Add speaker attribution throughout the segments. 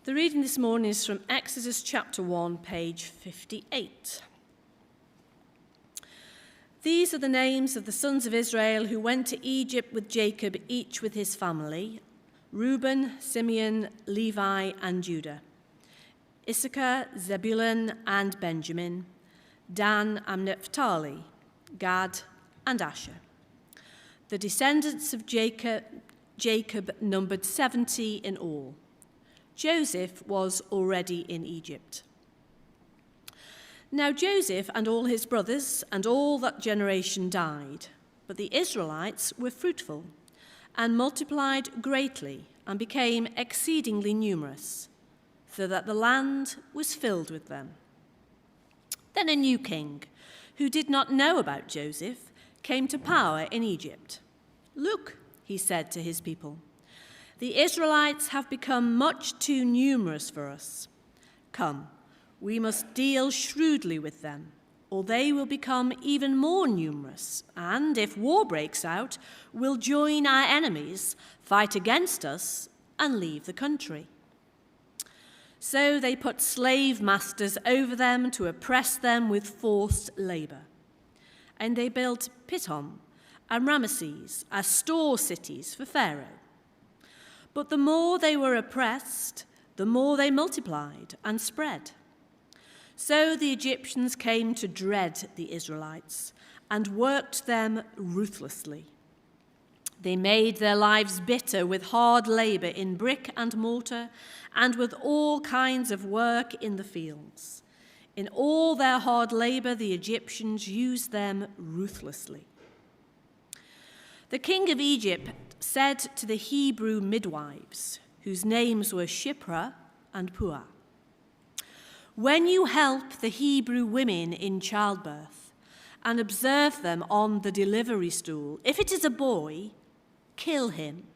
Speaker 1: The reading this morning is from Exodus chapter 1, page 58. These are the names of the sons of Israel who went to Egypt with Jacob, each with his family: Reuben, Simeon, Levi, and Judah; Issachar, Zebulun, and Benjamin; Dan and Naphtali; Gad and Asher. The descendants of Jacob numbered 70 in all. Joseph was already in Egypt. Now Joseph and all his brothers and all that generation died, but the Israelites were fruitful and multiplied greatly and became exceedingly numerous, so that the land was filled with them. Then a new king, who did not know about Joseph, came to power in Egypt. "Look," he said to his people, "the Israelites have become much too numerous for us. Come, we must deal shrewdly with them, or they will become even more numerous, and if war breaks out, will join our enemies, fight against us, and leave the country." So they put slave masters over them to oppress them with forced labor. And they built Pithom and Ramesses as store cities for Pharaoh. But the more they were oppressed, the more they multiplied and spread. So the Egyptians came to dread the Israelites and worked them ruthlessly. They made their lives bitter with hard labor in brick and mortar and with all kinds of work in the fields. In all their hard labor, the Egyptians used them ruthlessly. The king of Egypt said to the Hebrew midwives, whose names were Shiphrah and Puah, "When you help the Hebrew women in childbirth and observe them on the delivery stool, if it is a boy, kill him.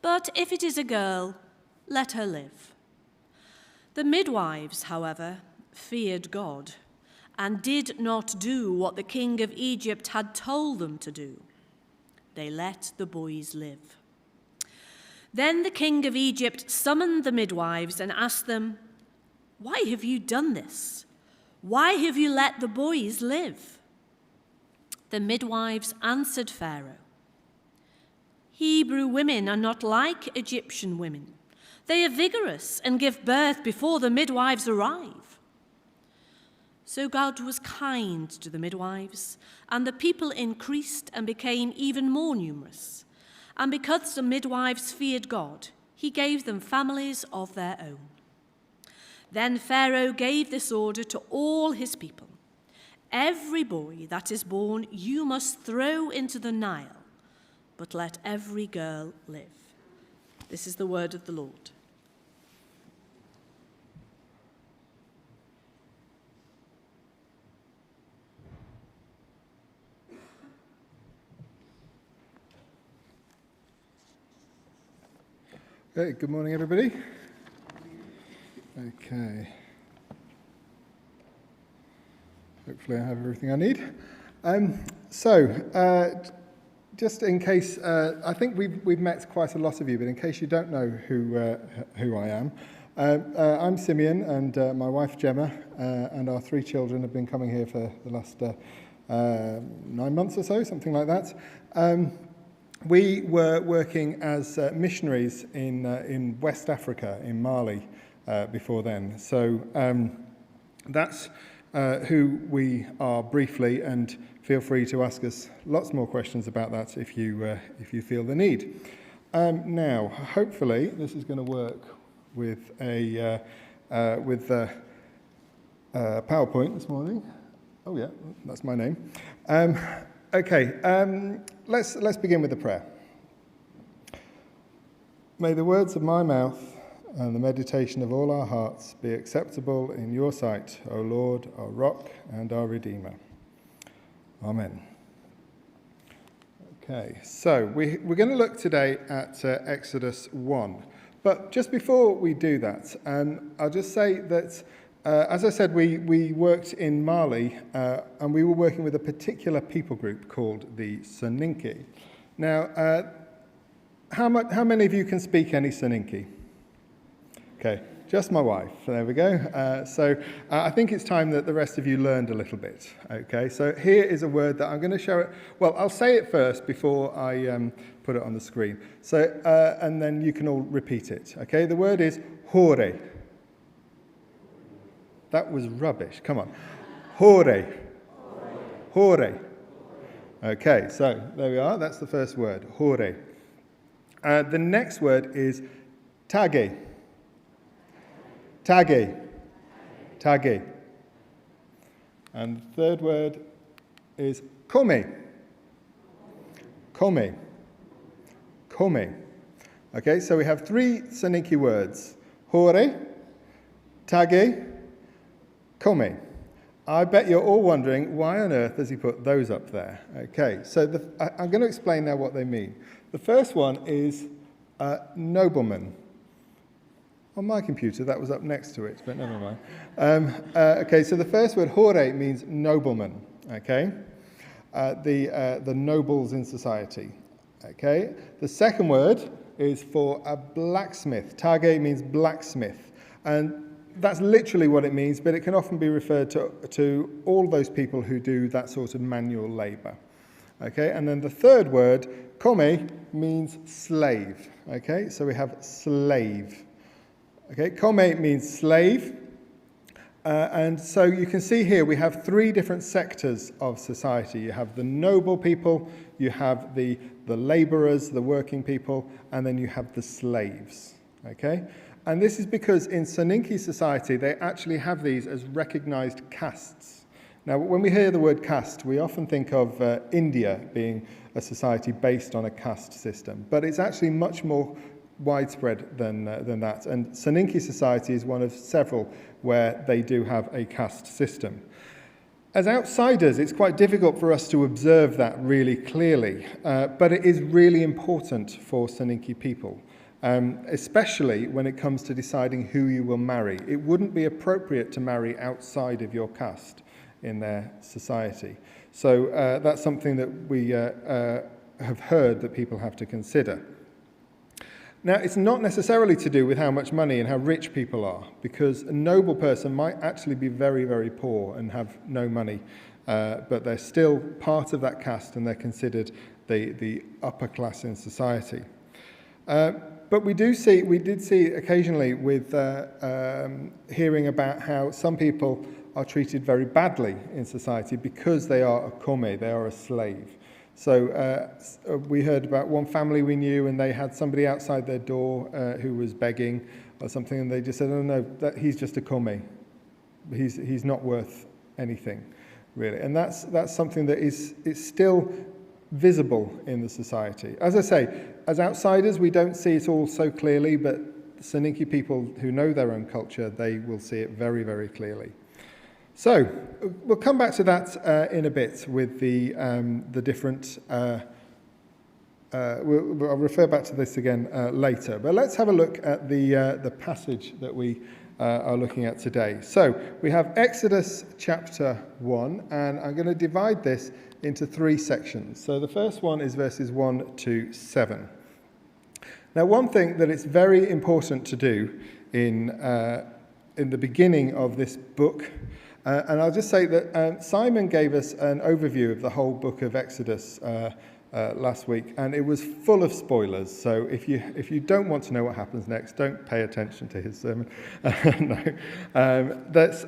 Speaker 1: But if it is a girl, let her live." The midwives, however, feared God and did not do what the king of Egypt had told them to do. They let the boys live. Then the king of Egypt summoned the midwives and asked them, "Why have you done this? Why have you let the boys live?" The midwives answered Pharaoh, "Hebrew women are not like Egyptian women. They are vigorous and give birth before the midwives arrive." So God was kind to the midwives, and the people increased and became even more numerous. And because the midwives feared God, he gave them families of their own. Then Pharaoh gave this order to all his people: "Every boy that is born you must throw into the Nile, but let every girl live." This is the word of the Lord.
Speaker 2: Hey, good morning, everybody. Okay. Hopefully I have everything I need. Just in case, I think we've met quite a lot of you, but in case you don't know who I am, I'm Simeon, and my wife Gemma and our 3 children have been coming here for the last 9 months or so, something like that. We were working as missionaries in West Africa, in Mali, before then. So that's who we are briefly, and feel free to ask us lots more questions about that if you feel the need. Now, hopefully, this is going to work with a PowerPoint this morning. Oh yeah, that's my name. Okay, let's begin with a prayer. May the words of my mouth and the meditation of all our hearts be acceptable in your sight, O Lord, our rock and our Redeemer. Amen. Okay, so we're going to look today at Exodus 1. But just before we do that, I'll just say that as I said, we worked in Mali, and we were working with a particular people group called the Soninke. Now, how many of you can speak any Soninke? Okay, just my wife. There we go. I think it's time that the rest of you learned a little bit. Okay, so here is a word that I'm going to show it. Well, I'll say it first before I put it on the screen. So, and then you can all repeat it. Okay, the word is hore. That was rubbish. Come on. Hore. Hore. Okay, so there we are. That's the first word, hore. The next word is tage. Tage. Tage. And the third word is come. Come. Come. Okay, so we have three Soninke words. Hore, tage, come. I bet you're all wondering, why on earth has he put those up there? Okay, so I'm going to explain now what they mean. The first one is nobleman. On my computer, that was up next to it, but never mind. Okay, so the first word, hore, means nobleman, okay? The nobles in society, okay? The second word is for a blacksmith. Tage means blacksmith. And that's literally what it means, but it can often be referred to all those people who do that sort of manual labour. Okay, and then the third word, come, means slave. Okay, so we have slave. Okay, come means slave. And so you can see here we have three different sectors of society. You have the noble people, you have the labourers, the working people, and then you have the slaves. Okay? And this is because in Soninke society, they actually have these as recognised castes. Now, when we hear the word caste, we often think of India being a society based on a caste system, but it's actually much more widespread than that. And Soninke society is one of several where they do have a caste system. As outsiders, it's quite difficult for us to observe that really clearly, but it is really important for Soninke people. Especially when it comes to deciding who you will marry. It wouldn't be appropriate to marry outside of your caste in their society. So that's something that we have heard that people have to consider. Now, it's not necessarily to do with how much money and how rich people are, because a noble person might actually be very, very poor and have no money, but they're still part of that caste and they're considered the upper class in society. But we did see occasionally with hearing about how some people are treated very badly in society because they are a come, they are a slave. So we heard about one family we knew, and they had somebody outside their door who was begging or something, and they just said, "Oh no, he's just a come. He's not worth anything, really." And that's something that is still visible in the society. As I say, as outsiders, we don't see it all so clearly, but Soninke people who know their own culture, they will see it very, very clearly. So we'll come back to that in a bit with the different. I'll refer back to this again later, but let's have a look at the passage that we are looking at today. So we have Exodus chapter 1, and I'm going to divide this into three sections. So the first one is verses 1 to 7. Now, one thing that it's very important to do in the beginning of this book, and I'll just say that Simon gave us an overview of the whole book of Exodus last week, and it was full of spoilers. So if you don't want to know what happens next, don't pay attention to his sermon. But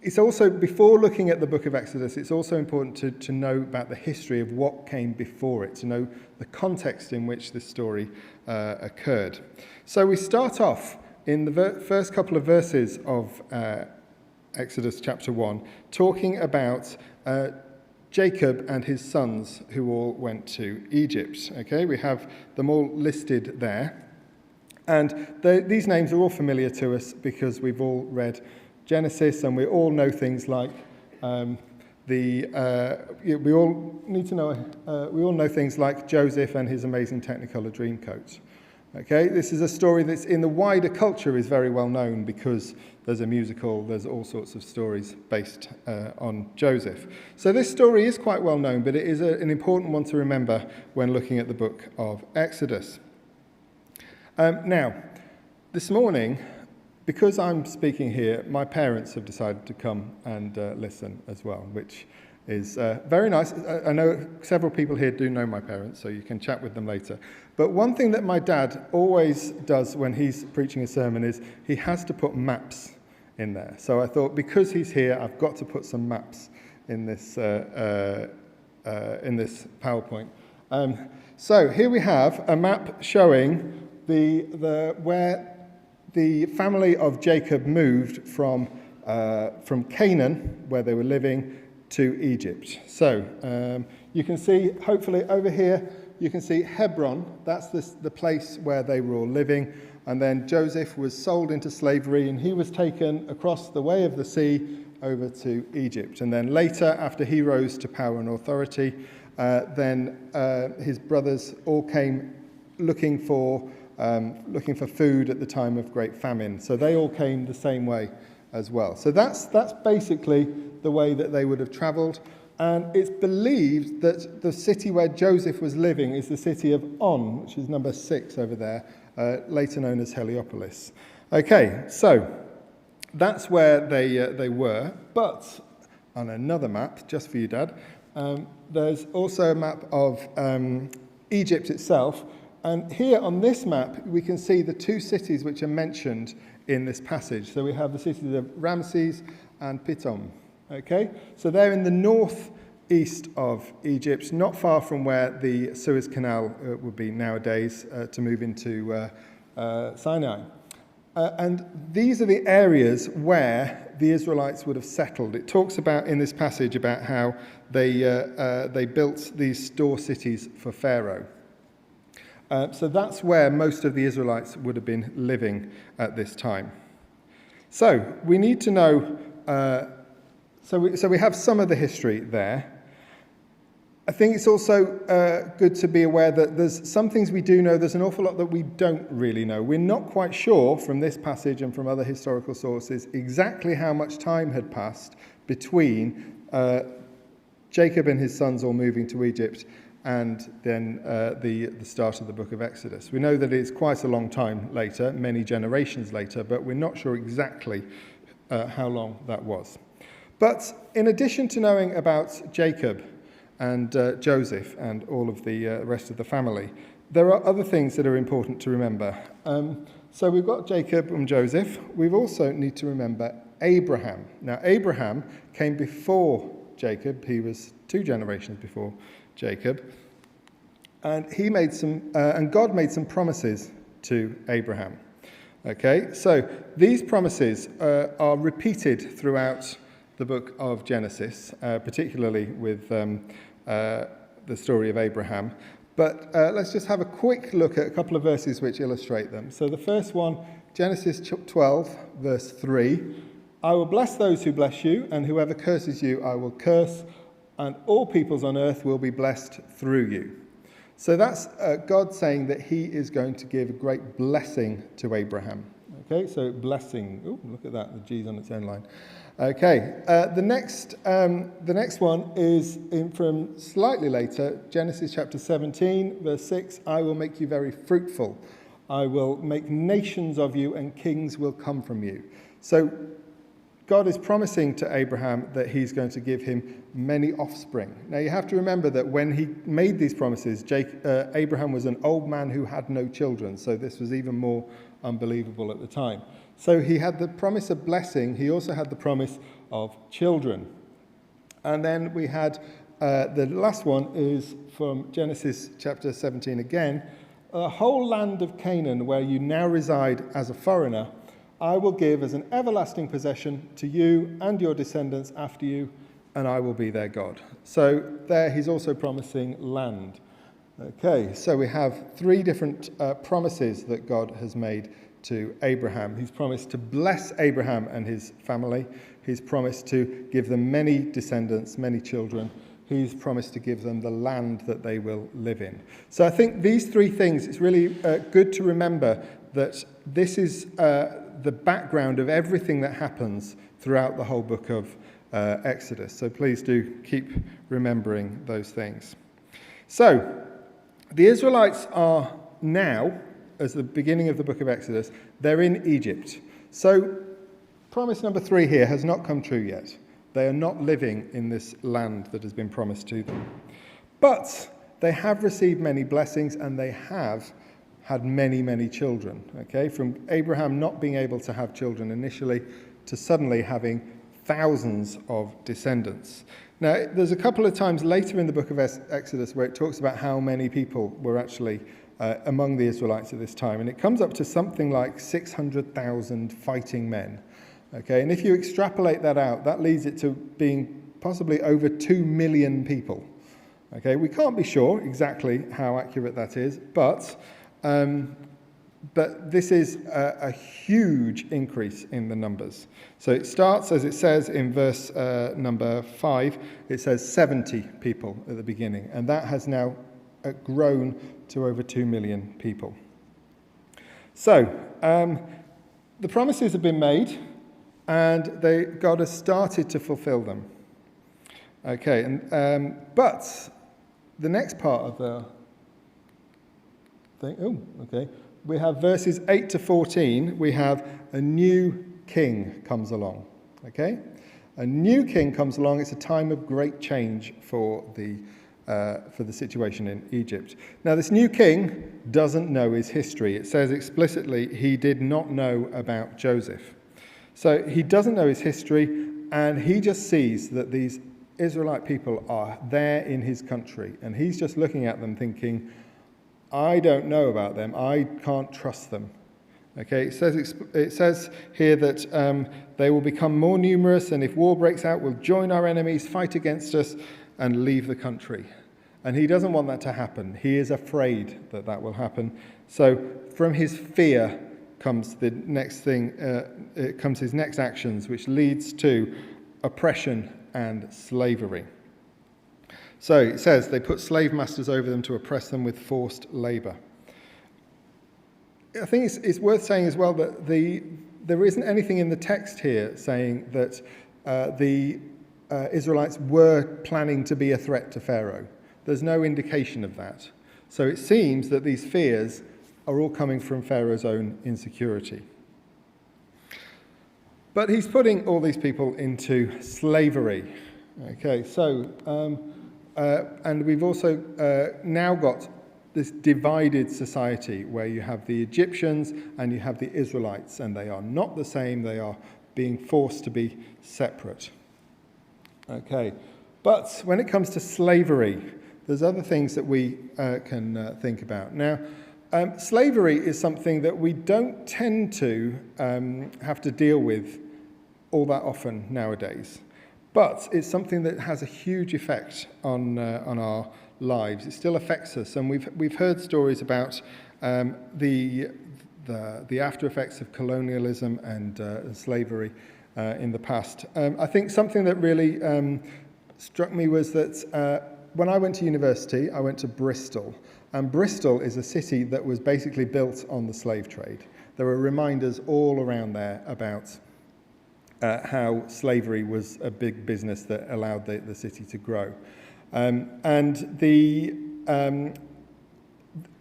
Speaker 2: it's also, before looking at the book of Exodus, it's also important to know about the history of what came before it, to know the context in which this story occurred. So we start off in the first couple of verses of Exodus chapter 1, talking about Jacob and his sons who all went to Egypt. Okay, we have them all listed there. And these names are all familiar to us because we've all read Genesis, and we all know things like we all know things like Joseph and his amazing Technicolor Dreamcoat. Okay, this is a story that's in the wider culture is very well known because there's a musical, there's all sorts of stories based on Joseph. So this story is quite well known, but it is an important one to remember when looking at the book of Exodus. Now, this morning, because I'm speaking here, my parents have decided to come and listen as well, which is very nice. I know several people here do know my parents, so you can chat with them later. But one thing that my dad always does when he's preaching a sermon is he has to put maps in there. So I thought, because he's here, I've got to put some maps in this PowerPoint. So here we have a map showing where the family of Jacob moved from Canaan, where they were living, to Egypt. So you can see, hopefully over here, you can see Hebron. That's the place where they were all living. And then Joseph was sold into slavery, and he was taken across the way of the sea over to Egypt. And then later, after he rose to power and authority, then his brothers all came looking for food at the time of great famine. So they all came the same way as well. So that's basically the way that they would have travelled. And it's believed that the city where Joseph was living is the city of On, which is number 6 over there, later known as Heliopolis. Okay, so that's where they were. But on another map, just for you, Dad, there's also a map of Egypt itself. And here on this map, we can see the 2 cities which are mentioned in this passage. So we have the cities of Ramses and Pithom. Okay, so they're in the northeast of Egypt, not far from where the Suez Canal would be nowadays to move into Sinai. And these are the areas where the Israelites would have settled. It talks about in this passage about how they built these store cities for Pharaoh. So that's where most of the Israelites would have been living at this time. So we need to know. So we have some of the history there. I think it's also good to be aware that there's some things we do know, there's an awful lot that we don't really know. We're not quite sure from this passage and from other historical sources exactly how much time had passed between Jacob and his sons all moving to Egypt and then the start of the book of Exodus. We know that it's quite a long time later, many generations later, but we're not sure exactly how long that was. But in addition to knowing about Jacob and Joseph and all of the rest of the family, there are other things that are important to remember. So we've got Jacob and Joseph. We also need to remember Abraham. Now, Abraham came before Jacob. He was 2 generations before Jacob. And he made and God made some promises to Abraham. Okay, so these promises are repeated throughout the book of Genesis, particularly with the story of Abraham. But let's just have a quick look at a couple of verses which illustrate them. So the first one, Genesis 12, verse 3. I will bless those who bless you, and whoever curses you I will curse, and all peoples on earth will be blessed through you. So that's God saying that he is going to give a great blessing to Abraham. Okay, so blessing. Oh, look at that, the G's on its own line. Okay, the next one is from slightly later, Genesis chapter 17, verse 6. I will make you very fruitful. I will make nations of you, and kings will come from you. So God is promising to Abraham that he's going to give him many offspring. Now you have to remember that when he made these promises, Abraham was an old man who had no children, so this was even more unbelievable at the time. So he had the promise of blessing, he also had the promise of children. And then we had, the last one is from Genesis chapter 17 again, the whole land of Canaan where you now reside as a foreigner, I will give as an everlasting possession to you and your descendants after you, and I will be their God. So there he's also promising land. Okay, so we have 3 different promises that God has made to Abraham. He's promised to bless Abraham and his family. He's promised to give them many descendants, many children. He's promised to give them the land that they will live in. So I think these 3 things, it's really good to remember that this is the background of everything that happens throughout the whole book of Exodus. So please do keep remembering those things. So the Israelites are now as the beginning of the book of Exodus, they're in Egypt. So promise number 3 here has not come true yet. They are not living in this land that has been promised to them. But they have received many blessings, and they have had many, many children. Okay, from Abraham not being able to have children initially to suddenly having thousands of descendants. Now, there's a couple of times later in the book of Exodus where it talks about how many people were actually among the Israelites at this time, and it comes up to something like 600,000 fighting men. Okay, and if you extrapolate that out, that leads it to being possibly over 2 million people. Okay, we can't be sure exactly how accurate that is, but this is a huge increase in the numbers. So it starts, as it says in verse number 5, it says 70 people at the beginning, and that has now grown to over 2 million people. So the promises have been made, and God has started to fulfill them. Okay, but the next part of the thing, we have verses 8 to 14, we have a new king comes along. Okay? A new king comes along. It's a time of great change for the situation in Egypt. Now, this new king doesn't know his history. It says explicitly he did not know about Joseph. So he doesn't know his history, and he just sees that these Israelite people are there in his country, and he's just looking at them thinking, I don't know about them. I can't trust them. Okay, it says here that they will become more numerous, and if war breaks out, we'll join our enemies, fight against us, and leave the country. And he doesn't want that to happen. He is afraid that that will happen. So from his fear comes the next thing, comes his next actions, which leads to oppression and slavery. So it says they put slave masters over them to oppress them with forced labour. I think it's worth saying as well that there isn't anything in the text here saying that the Israelites were planning to be a threat to Pharaoh. There's no indication of that. So it seems that these fears are all coming from Pharaoh's own insecurity. But he's putting all these people into slavery. Okay, so, and we've also now got this divided society where you have the Egyptians and you have the Israelites, and they are not the same. They are being forced to be separate. Okay, but when it comes to slavery, there's other things that we can think about. Now, slavery is something that we don't tend to have to deal with all that often nowadays, but it's something that has a huge effect on our lives. It still affects us, and we've heard stories about the after effects of colonialism and slavery in the past. I think something that really struck me was that when I went to university, I went to Bristol, and Bristol is a city that was basically built on the slave trade. There are reminders all around there about how slavery was a big business that allowed the city to grow. And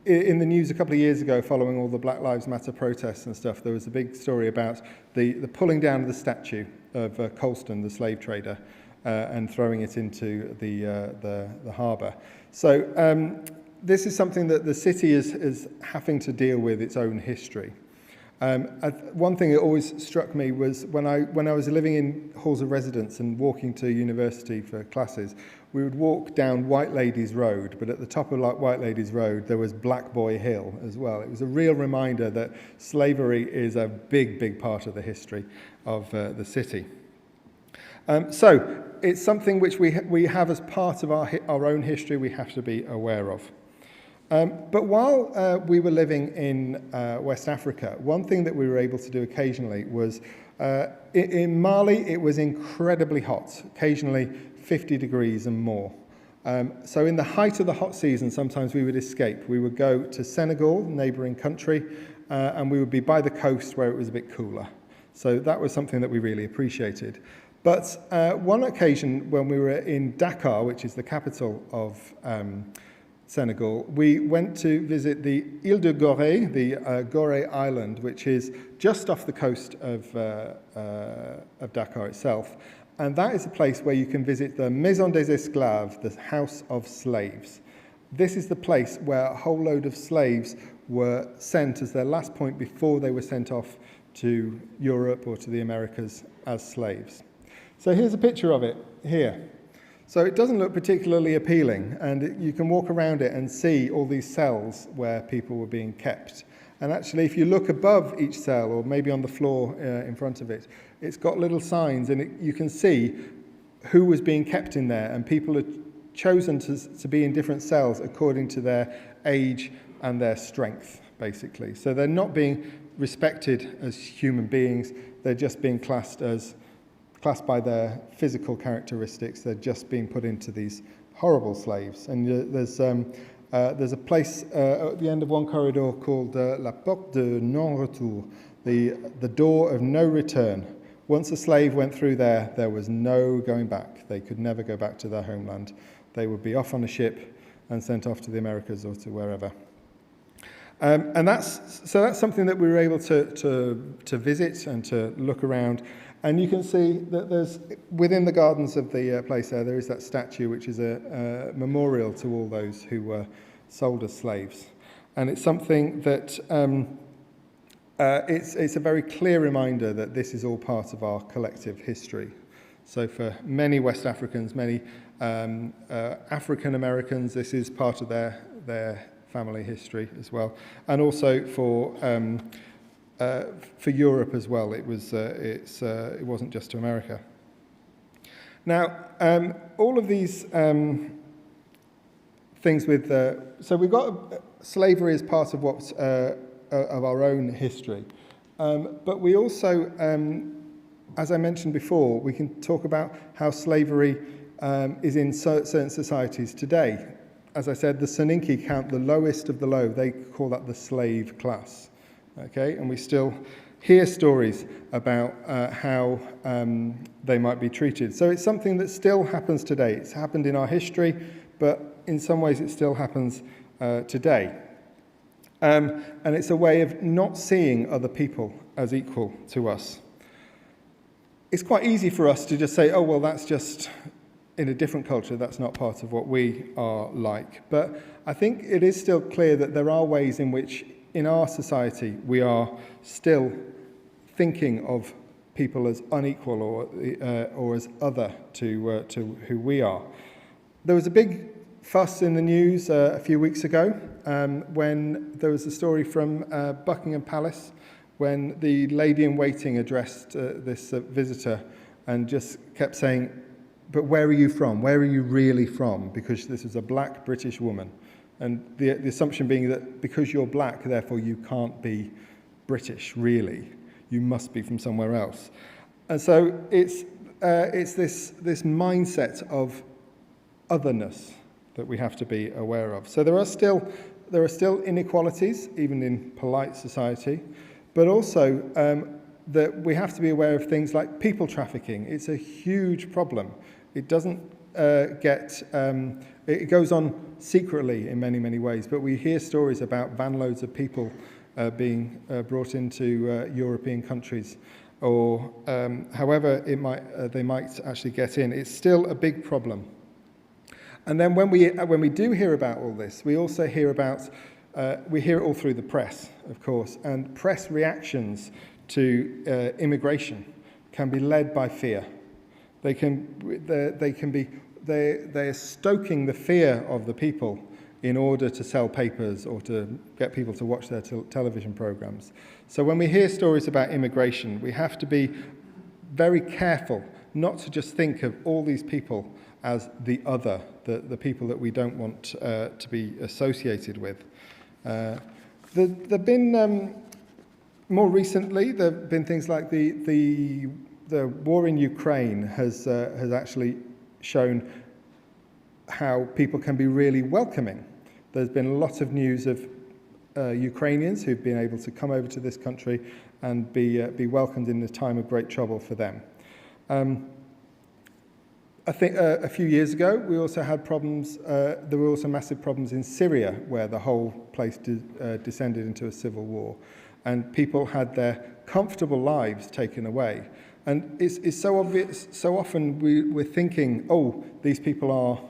Speaker 2: in the news a couple of years ago, following all the Black Lives Matter protests and stuff, there was a big story about the pulling down of the statue of Colston, the slave trader, and throwing it into the harbour. So this is something that the city is having to deal with its own history. One thing that always struck me was when I was living in halls of residence and walking to university for classes, we would walk down White Ladies Road, but at the top of White Ladies Road there was Black Boy Hill as well. It was a real reminder that slavery is a big, big part of the history of the city. So it's something which we have as part of our own history we have to be aware of. But while we were living in West Africa, one thing that we were able to do occasionally was, in Mali, it was incredibly hot, occasionally 50 degrees and more. So in the height of the hot season, sometimes we would escape. We would go to Senegal, neighbouring country, and we would be by the coast where it was a bit cooler. So that was something that we really appreciated. But one occasion when we were in Dakar, which is the capital of Senegal, we went to visit the Île de Gorée, the Gorée Island, which is just off the coast of Dakar itself. And that is a place where you can visit the Maison des Esclaves, the House of Slaves. This is the place where a whole load of slaves were sent as their last point before they were sent off to Europe or to the Americas as slaves. So here's a picture of it here. So it doesn't look particularly appealing, and you can walk around it and see all these cells where people were being kept. And actually, if you look above each cell, or maybe on the floor in front of it, it's got little signs, and you can see who was being kept in there, and people are chosen to be in different cells according to their age and their strength, basically. So they're not being respected as human beings, they're just being classed by their physical characteristics. They're just being put into these horrible slaves. And there's a place at the end of one corridor called La Porte de Non-Retour, the door of no return. Once a slave went through there, there was no going back. They could never go back to their homeland. They would be off on a ship and sent off to the Americas or to wherever. And that's something that we were able to visit and to look around. And you can see that there's, within the gardens of the place there is that statue, which is a memorial to all those who were sold as slaves. And it's something that, it's a very clear reminder that this is all part of our collective history. So for many West Africans, many African Americans, this is part of their family history as well. And also for Europe as well, it wasn't just to America. Now, all of these things with so we've got slavery as part of what's of our own history, but we also, as I mentioned before, we can talk about how slavery is in certain societies today. As I said, the Soninke count the lowest of the low. They call that the slave class. Okay, and we still hear stories about how they might be treated. So it's something that still happens today. It's happened in our history, but in some ways it still happens today. And it's a way of not seeing other people as equal to us. It's quite easy for us to just say, oh, well, that's just in a different culture, that's not part of what we are like. But I think it is still clear that there are ways in which in our society we are still thinking of people as unequal or as other to who we are. There was a big fuss in the news a few weeks ago when there was a story from Buckingham Palace when the lady-in-waiting addressed this visitor and just kept saying, but where are you from? Where are you really from? Because this is a black British woman. And the assumption being that because you're black, therefore you can't be British, really. You must be from somewhere else. And so it's this mindset of otherness that we have to be aware of. So there are still inequalities, even in polite society, but also that we have to be aware of things like people trafficking. It's a huge problem. It doesn't it goes on secretly in many, many ways, but we hear stories about van loads of people being brought into European countries, or however they might actually get in. It's still a big problem. And then when we do hear about all this, we also hear about, we hear it all through the press, of course, and press reactions to immigration can be led by fear. They are stoking the fear of the people in order to sell papers or to get people to watch their television programs. So when we hear stories about immigration, we have to be very careful not to just think of all these people as the other, the people that we don't want to be associated with. There've been more recently, there have been things like the war in Ukraine has actually shown how people can be really welcoming. There's been a lot of news of Ukrainians who've been able to come over to this country and be welcomed in a time of great trouble for them. I think a few years ago, we also had problems, there were also massive problems in Syria, where the whole place descended into a civil war. And people had their comfortable lives taken away. And it's so obvious, so often we're thinking, oh, these people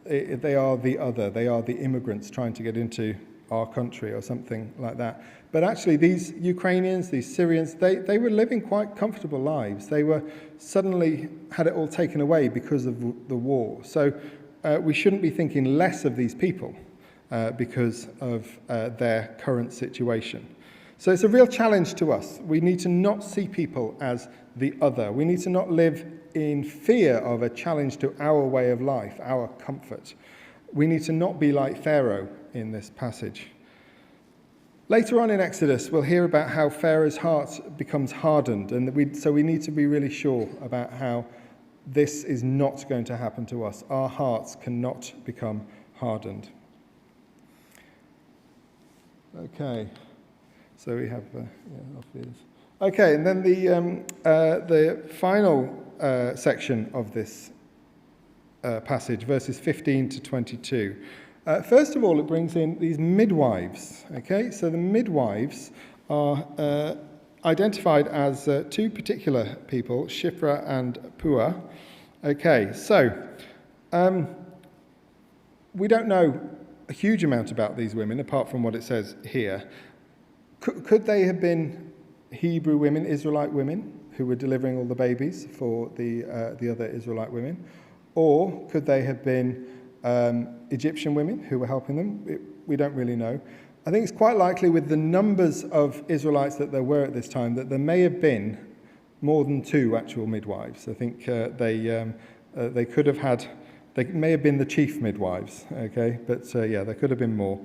Speaker 2: they are the other, they are the immigrants trying to get into our country or something like that. But actually these Ukrainians, these Syrians, they were living quite comfortable lives. They were suddenly had it all taken away because of the war. So we shouldn't be thinking less of these people because of their current situation. So it's a real challenge to us. We need to not see people as the other. We need to not live in fear of a challenge to our way of life, our comfort. We need to not be like Pharaoh in this passage. Later on in Exodus, we'll hear about how Pharaoh's heart becomes hardened, and so we need to be really sure about how this is not going to happen to us. Our hearts cannot become hardened. Okay, so we have okay, and then the final section of this passage, verses 15 to 22. First of all, it brings in these midwives. Okay, so the midwives are identified as two particular people, Shiphrah and Puah. Okay, so we don't know a huge amount about these women, apart from what it says here. Could they have been Hebrew women, Israelite women, who were delivering all the babies for the other Israelite women? Or could they have been Egyptian women who were helping them? We don't really know. I think it's quite likely, with the numbers of Israelites that there were at this time, that there may have been more than two actual midwives. I think they could have had, they may have been the chief midwives, okay? But yeah, there could have been more.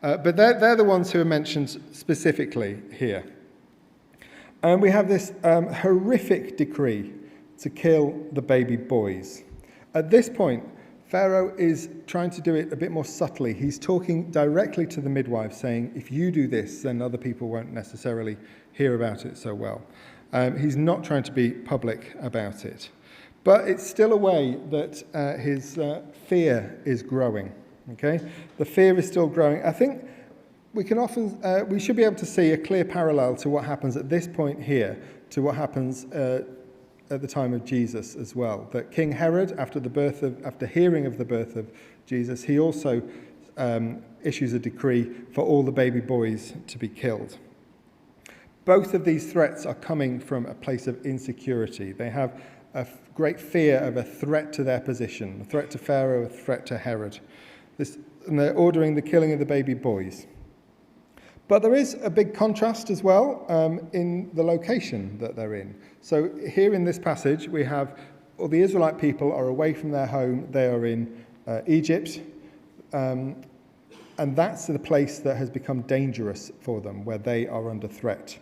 Speaker 2: But they're the ones who are mentioned specifically here. And we have this horrific decree to kill the baby boys. At this point, Pharaoh is trying to do it a bit more subtly. He's talking directly to the midwives, saying, if you do this, then other people won't necessarily hear about it so well. He's not trying to be public about it. But it's still a way that his fear is growing. Okay, the fear is still growing. I think we should be able to see a clear parallel to what happens at this point here, to what happens at the time of Jesus as well. That King Herod, after hearing of the birth of Jesus, he also issues a decree for all the baby boys to be killed. Both of these threats are coming from a place of insecurity. They have a great fear of a threat to their position, a threat to Pharaoh, a threat to Herod. And they're ordering the killing of the baby boys. But there is a big contrast as well in the location that they're in. So here in this passage, we have all the Israelite people are away from their home. They are in Egypt. And that's the place that has become dangerous for them, where they are under threat.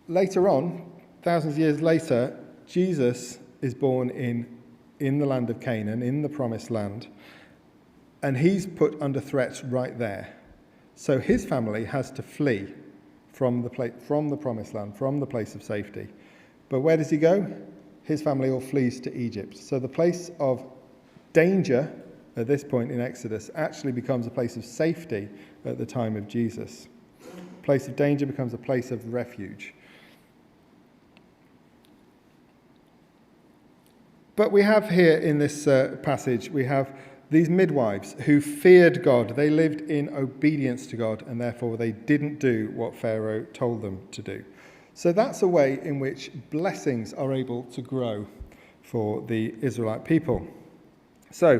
Speaker 2: Later on, thousands of years later, Jesus is born in the land of Canaan, in the promised land. And he's put under threat right there. So his family has to flee from the promised land, from the place of safety. But where does he go? His family all flees to Egypt. So the place of danger at this point in Exodus actually becomes a place of safety at the time of Jesus. A place of danger becomes a place of refuge. But we have here in this passage, we have these midwives who feared God. They lived in obedience to God, and therefore they didn't do what Pharaoh told them to do. So that's a way in which blessings are able to grow for the Israelite people. So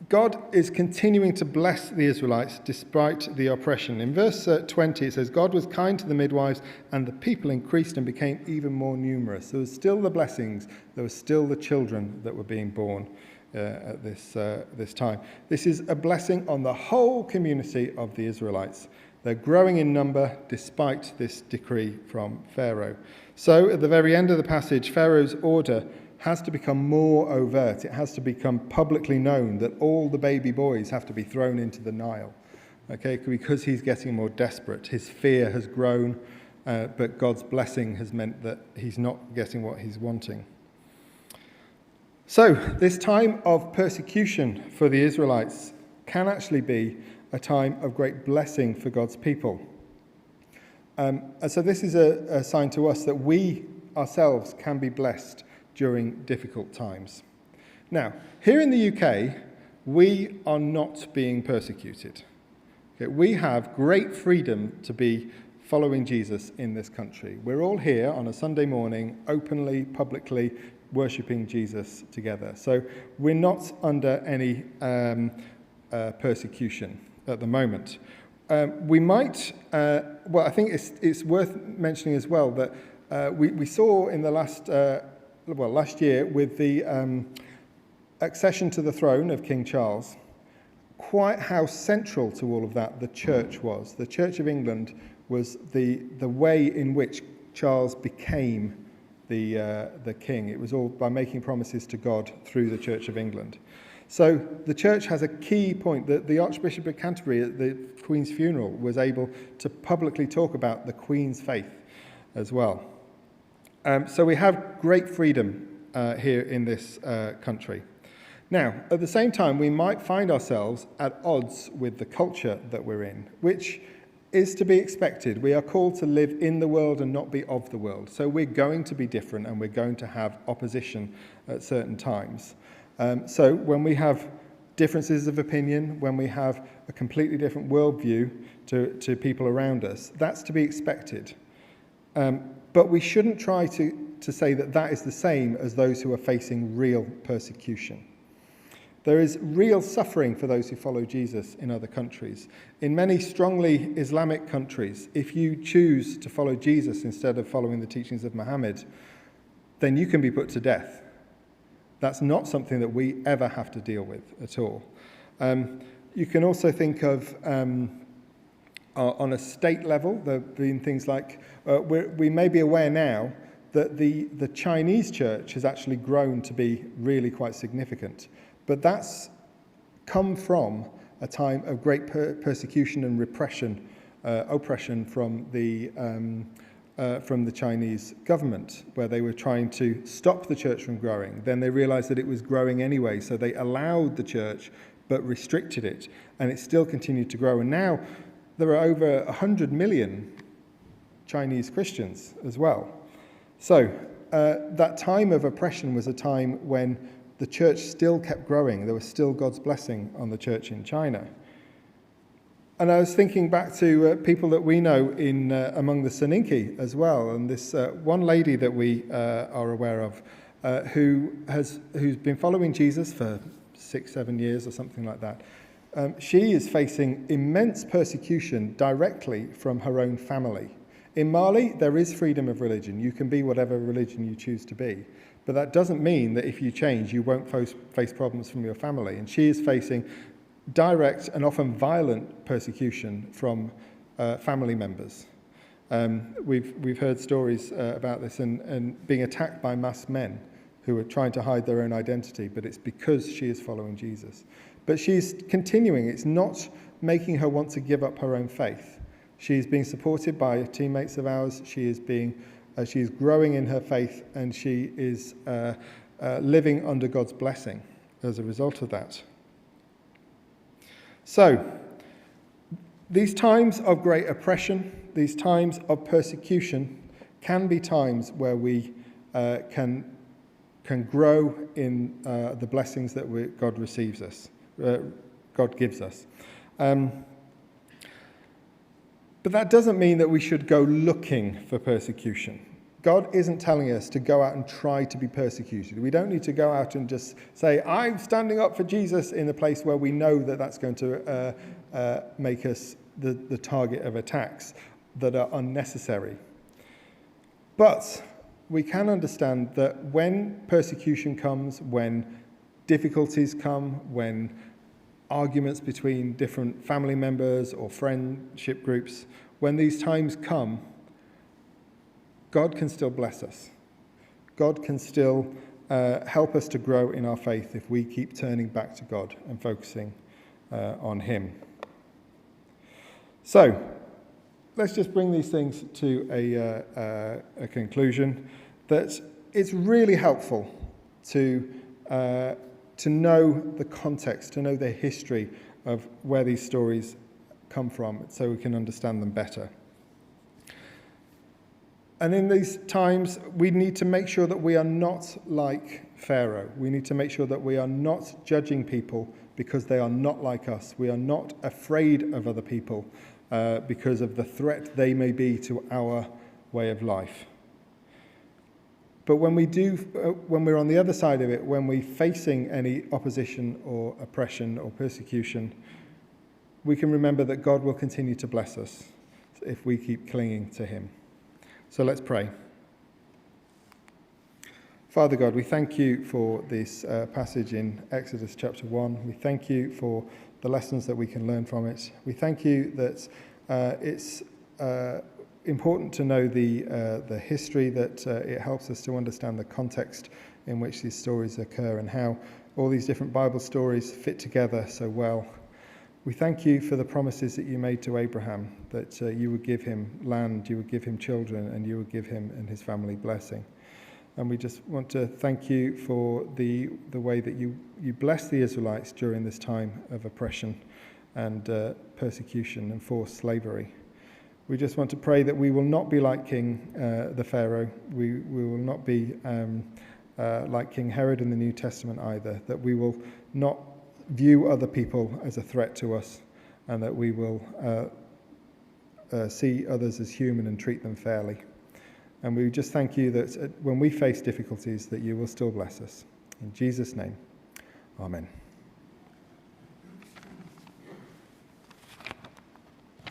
Speaker 2: God is continuing to bless the Israelites despite the oppression. In verse 20 it says, God was kind to the midwives, and the people increased and became even more numerous. There was still the blessings, there was still the children that were being born at this time. This is a blessing on the whole community of the Israelites. They're growing in number despite this decree from Pharaoh. So at the very end of the passage, Pharaoh's order has to become more overt. It has to become publicly known that all the baby boys have to be thrown into the Nile, okay? Because he's getting more desperate. His fear has grown, but God's blessing has meant that he's not getting what he's wanting. So, this time of persecution for the Israelites can actually be a time of great blessing for God's people. And so this is a sign to us that we ourselves can be blessed during difficult times. Now, here in the UK, we are not being persecuted. Okay, we have great freedom to be following Jesus in this country. We're all here on a Sunday morning, openly, publicly, worshipping Jesus together. So we're not under any persecution at the moment. We might, I think it's worth mentioning as well that we saw in the last year with the accession to the throne of King Charles, quite how central to all of that the church was. The Church of England was the way in which Charles became the king. It was all by making promises to God through the Church of England. So the church has a key point that the Archbishop of Canterbury at the Queen's funeral was able to publicly talk about the Queen's faith as well. So we have great freedom here in this country. Now, at the same time, we might find ourselves at odds with the culture that we're in, which is to be expected. We are called to live in the world and not be of the world. So we're going to be different and we're going to have opposition at certain times. So when we have differences of opinion, when we have a completely different worldview to people around us, that's to be expected. But we shouldn't try to say that that is the same as those who are facing real persecution. There is real suffering for those who follow Jesus in other countries. In many strongly Islamic countries, if you choose to follow Jesus instead of following the teachings of Muhammad, then you can be put to death. That's not something that we ever have to deal with at all. You can also think of, on a state level, there have been things like, we may be aware now that the Chinese church has actually grown to be really quite significant. But that's come from a time of great persecution and oppression from the Chinese government, where they were trying to stop the church from growing. Then they realized that it was growing anyway, so they allowed the church but restricted it, and it still continued to grow. And now there are over 100 million Chinese Christians as well. So that time of oppression was a time when the church still kept growing. There was still God's blessing on the church in China. And I was thinking back to people that we know in among the Soninke as well. And this one lady that we are aware of who's been following Jesus for 6-7 years or something like that. She is facing immense persecution directly from her own family. In Mali, there is freedom of religion. You can be whatever religion you choose to be. But that doesn't mean that if you change, you won't face problems from your family. And she is facing direct and often violent persecution from family members. We've heard stories about this and being attacked by masked men who are trying to hide their own identity, but it's because she is following Jesus. But she's continuing. It's not making her want to give up her own faith. She's being supported by teammates of ours. She is growing in her faith, and she is living under God's blessing as a result of that. So, these times of great oppression, these times of persecution, can be times where we can grow in the blessings that God receives us, God gives us. But that doesn't mean that we should go looking for persecution. God isn't telling us to go out and try to be persecuted. We don't need to go out and just say, I'm standing up for Jesus in a place where we know that that's going to make us the target of attacks that are unnecessary. But we can understand that when persecution comes, when difficulties come, when arguments between different family members or friendship groups, when these times come, God can still bless us. God can still help us to grow in our faith if we keep turning back to God and focusing on Him. So, let's just bring these things to a conclusion, that it's really helpful to to know the context, to know the history of where these stories come from, so we can understand them better. And in these times, we need to make sure that we are not like Pharaoh. We need to make sure that we are not judging people because they are not like us. We are not afraid of other people because of the threat they may be to our way of life. But when we're on the other side of it, when we're facing any opposition or oppression or persecution, we can remember that God will continue to bless us if we keep clinging to him. So let's pray. Father God, we thank you for this passage in Exodus chapter 1. We thank you for the lessons that we can learn from it. We thank you that it's important to know the history, that it helps us to understand the context in which these stories occur and how all these different Bible stories fit together so well. We thank you for the promises that you made to Abraham, that you would give him land, you would give him children, and you would give him and his family blessing. And we just want to thank you for the way that you blessed the Israelites during this time of oppression and persecution and forced slavery. We just want to pray that we will not be like the Pharaoh. We will not be like King Herod in the New Testament either, that we will not view other people as a threat to us, and that we will see others as human and treat them fairly. And we just thank you that when we face difficulties, that you will still bless us. In Jesus' name, amen.